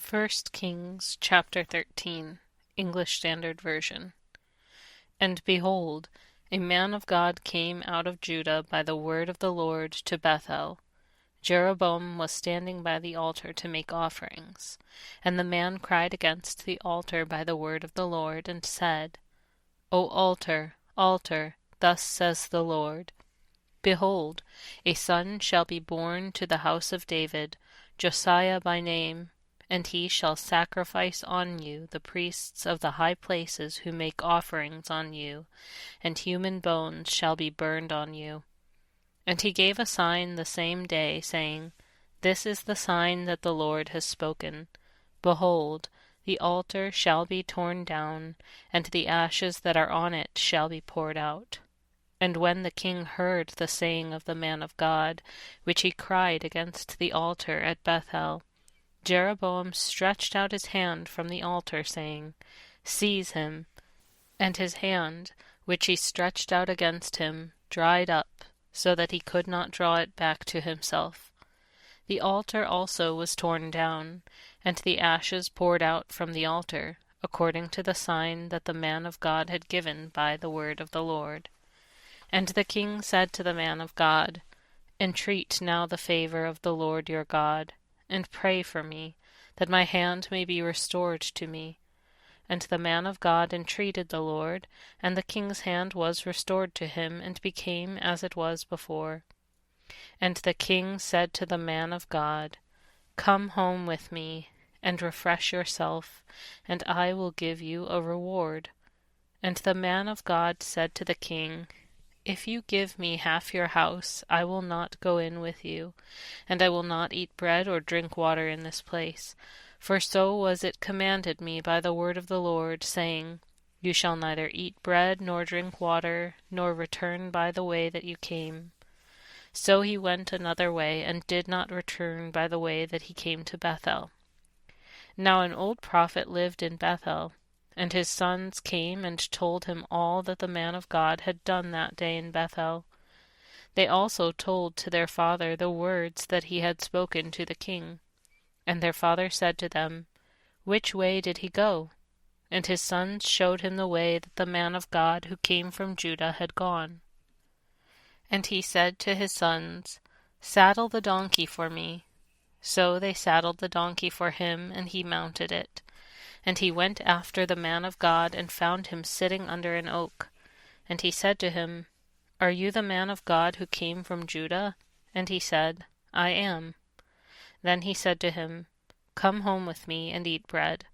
First Kings chapter 13, English Standard Version. And behold, a man of God came out of Judah by the word of the Lord to Bethel. Jeroboam was standing by the altar to make offerings. And the man cried against the altar by the word of the Lord, and said, O altar, altar, thus says the Lord, Behold, a son shall be born to the house of David, Josiah by name, and he shall sacrifice on you the priests of the high places who make offerings on you, and human bones shall be burned on you. And he gave a sign the same day, saying, This is the sign that the Lord has spoken. Behold, the altar shall be torn down, and the ashes that are on it shall be poured out. And when the king heard the saying of the man of God, which he cried against the altar at Bethel, Jeroboam stretched out his hand from the altar, saying, Seize him. And his hand, which he stretched out against him, dried up, so that he could not draw it back to himself. The altar also was torn down, and the ashes poured out from the altar, according to the sign that the man of God had given by the word of the Lord. And the king said to the man of God, Entreat now the favor of the Lord your God, and pray for me, that my hand may be restored to me. And the man of God entreated the Lord, and the king's hand was restored to him, and became as it was before. And the king said to the man of God, Come home with me, and refresh yourself, and I will give you a reward. And the man of God said to the king, If you give me half your house, I will not go in with you, and I will not eat bread or drink water in this place. For so was it commanded me by the word of the Lord, saying, You shall neither eat bread nor drink water, nor return by the way that you came. So he went another way, and did not return by the way that he came to Bethel. Now an old prophet lived in Bethel, and his sons came and told him all that the man of God had done that day in Bethel. They also told to their father the words that he had spoken to the king. And their father said to them, Which way did he go? And his sons showed him the way that the man of God who came from Judah had gone. And he said to his sons, Saddle the donkey for me. So they saddled the donkey for him, and he mounted it. And he went after the man of God, and found him sitting under an oak. And he said to him, Are you the man of God who came from Judah? And he said, I am. Then he said to him, Come home with me, and eat bread.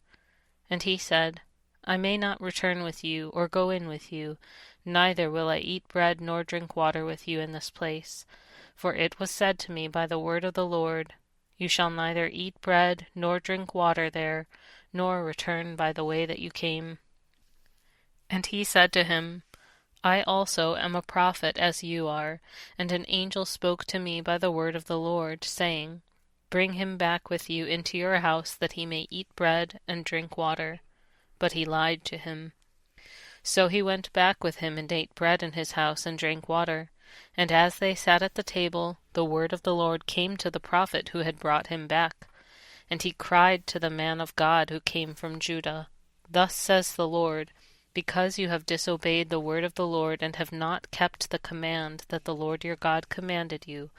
And he said, I may not return with you, or go in with you, neither will I eat bread nor drink water with you in this place. For it was said to me by the word of the Lord, You shall neither eat bread nor drink water there, nor return by the way that you came. And he said to him, I also am a prophet as you are, and an angel spoke to me by the word of the Lord, saying, Bring him back with you into your house, that he may eat bread and drink water. But he lied to him. So he went back with him, and ate bread in his house, and drank water. And as they sat at the table, the word of the Lord came to the prophet who had brought him back. And he cried to the man of God who came from Judah, Thus says the Lord, Because you have disobeyed the word of the Lord, and have not kept the command that the Lord your God commanded you,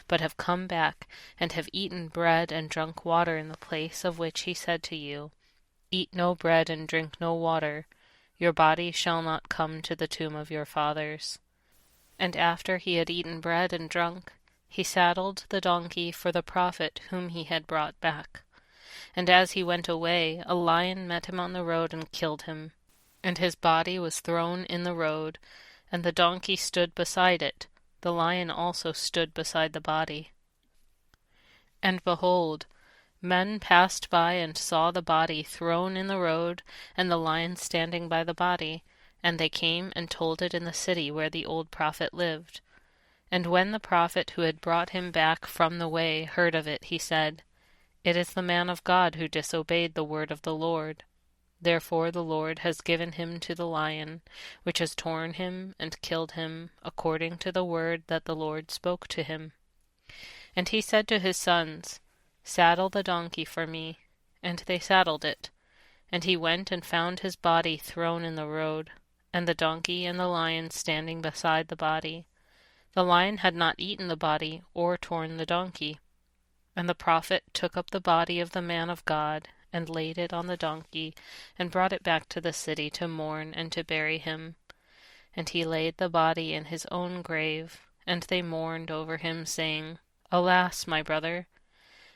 but have come back, and have eaten bread and drunk water in the place of which he said to you, Eat no bread and drink no water, your body shall not come to the tomb of your fathers. And after he had eaten bread and drunk, he saddled the donkey for the prophet whom he had brought back. And as he went away, a lion met him on the road and killed him. And his body was thrown in the road, and the donkey stood beside it. The lion also stood beside the body. And behold, men passed by and saw the body thrown in the road, and the lion standing by the body, and they came and told it in the city where the old prophet lived. And when the prophet who had brought him back from the way heard of it, he said, It is the man of God who disobeyed the word of the Lord. Therefore the Lord has given him to the lion, which has torn him and killed him, according to the word that the Lord spoke to him. And he said to his sons, Saddle the donkey for me. and they saddled it. And he went and found his body thrown in the road, and the donkey and the lion standing beside the body. The lion had not eaten the body or torn the donkey. And the prophet took up the body of the man of God, and laid it on the donkey, and brought it back to the city to mourn and to bury him. And he laid the body in his own grave, and they mourned over him, saying, Alas, my brother!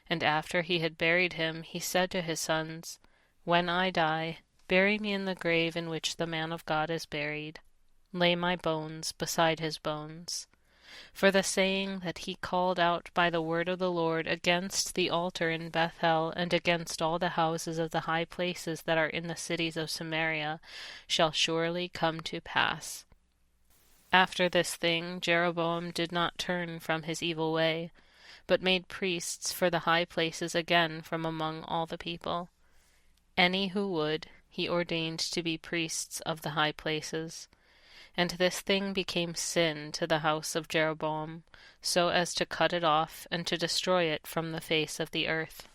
And after he had buried him, he said to his sons, When I die, bury me in the grave in which the man of God is buried. Lay my bones beside his bones. For the saying that he called out by the word of the Lord against the altar in Bethel and against all the houses of the high places that are in the cities of Samaria shall surely come to pass. After this thing Jeroboam did not turn from his evil way, but made priests for the high places again from among all the people. Any who would, he ordained to be priests of the high places. And this thing became sin to the house of Jeroboam, so as to cut it off and to destroy it from the face of the earth.